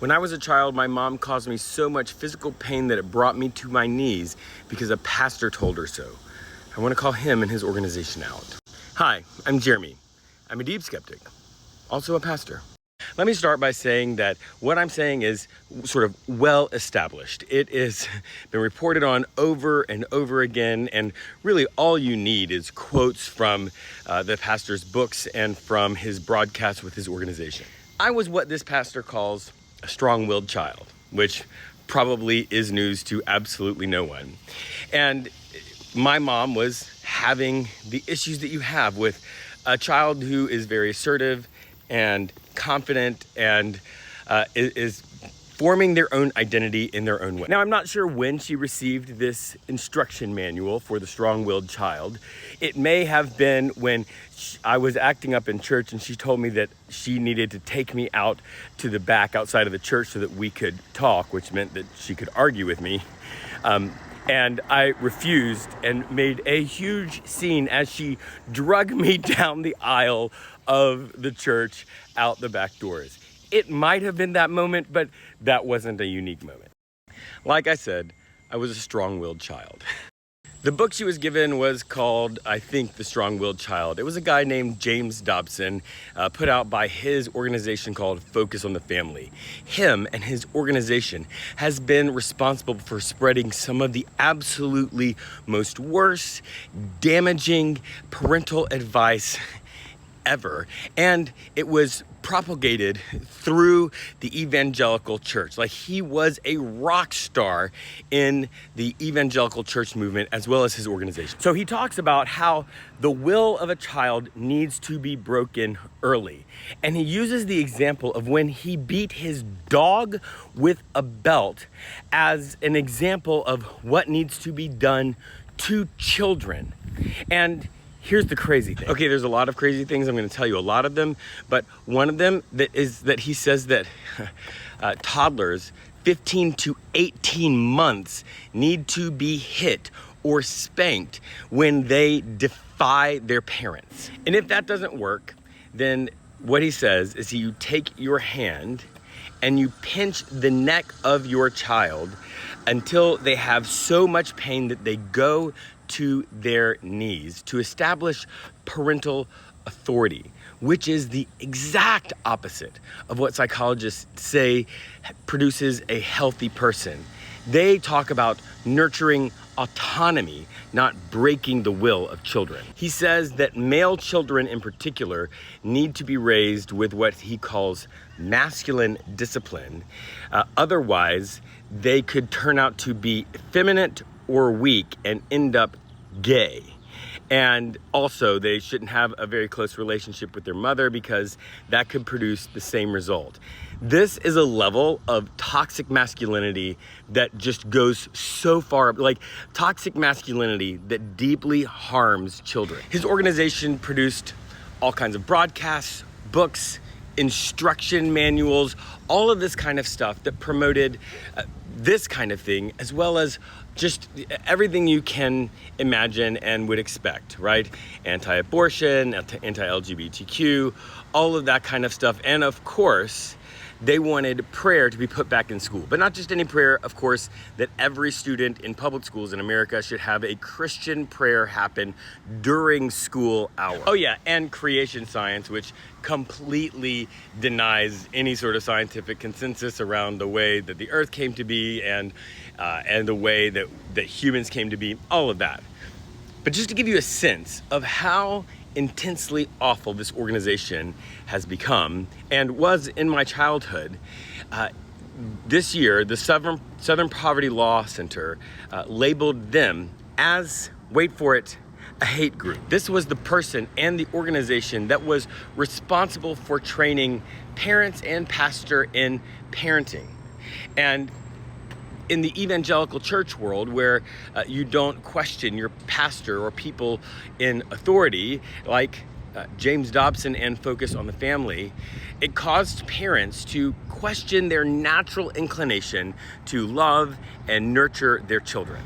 When I was a child, my mom caused me so much physical pain that it brought me to my knees because a pastor told her so. I want to call him and his organization out. Hi, I'm Jeremy. I'm a deep skeptic, also a pastor. Let me start by saying that what I'm saying is sort of well established. It has been reported on over and over again, and really all you need is quotes from the pastor's books and from his broadcasts with his organization. I was what this pastor calls a strong-willed child, which probably is news to absolutely no one. And my mom was having the issues that you have with a child who is very assertive and confident and is forming their own identity in their own way. Now, I'm not sure when she received this instruction manual for the strong-willed child. It may have been when I was acting up in church and she told me that she needed to take me out to the back outside of the church so that we could talk, which meant that she could argue with me. And I refused and made a huge scene as she dragged me down the aisle of the church out the back doors. It might have been that moment, but that wasn't a unique moment. Like I said, I was a strong-willed child. The book she was given was called, I think, The Strong-Willed Child. It was a guy named James Dobson, put out by his organization called Focus on the Family. Him and his organization has been responsible for spreading some of the absolutely most worst, damaging parental advice ever. And it was propagated through the evangelical church. Like, he was a rock star in the evangelical church movement as well as his organization. So he talks about how the will of a child needs to be broken early. And he uses the example of when he beat his dog with a belt as an example of what needs to be done to children. And here's the crazy thing. Okay, there's a lot of crazy things. I'm going to tell you a lot of them, but one of them is that he says that toddlers 15 to 18 months need to be hit or spanked when they defy their parents. And if that doesn't work, then what he says is you take your hand and you pinch the neck of your child until they have so much pain that they go to their knees to establish parental authority, which is the exact opposite of what psychologists say produces a healthy person. They talk about nurturing autonomy, not breaking the will of children. He says that male children in particular need to be raised with what he calls masculine discipline. Otherwise, they could turn out to be effeminate or weak and end up gay. And also, they shouldn't have a very close relationship with their mother because that could produce the same result. This is a level of toxic masculinity that just goes so far, like toxic masculinity that deeply harms children. His organization produced all kinds of broadcasts, books, instruction manuals, all of this kind of stuff that promoted this kind of thing, as well as just everything you can imagine and would expect, right? Anti-abortion, anti-LGBTQ, all of that kind of stuff. And of course, they wanted prayer to be put back in school. But not just any prayer, of course, that every student in public schools in America should have a Christian prayer happen during school hours. Oh yeah, and creation science, which completely denies any sort of scientific consensus around the way that the earth came to be and the way that humans came to be, all of that. But just to give you a sense of how intensely awful this organization has become and was in my childhood, this year the Southern Poverty Law Center labeled them as, wait for it, a hate group. This was the person and the organization that was responsible for training parents and pastor in parenting. And in the evangelical church world, where you don't question your pastor or people in authority, like James Dobson and Focus on the Family, it caused parents to question their natural inclination to love and nurture their children.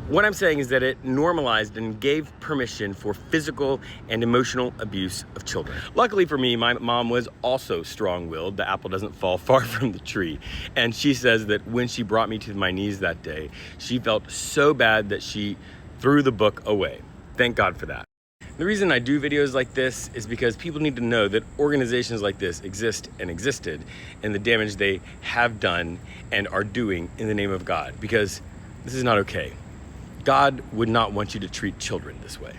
What I'm saying is that it normalized and gave permission for physical and emotional abuse of children. Luckily for me, my mom was also strong-willed. The apple doesn't fall far from the tree. And she says that when she brought me to my knees that day, she felt so bad that she threw the book away. Thank God for that. The reason I do videos like this is because people need to know that organizations like this exist and existed, and the damage they have done and are doing in the name of God, because this is not okay. God would not want you to treat children this way.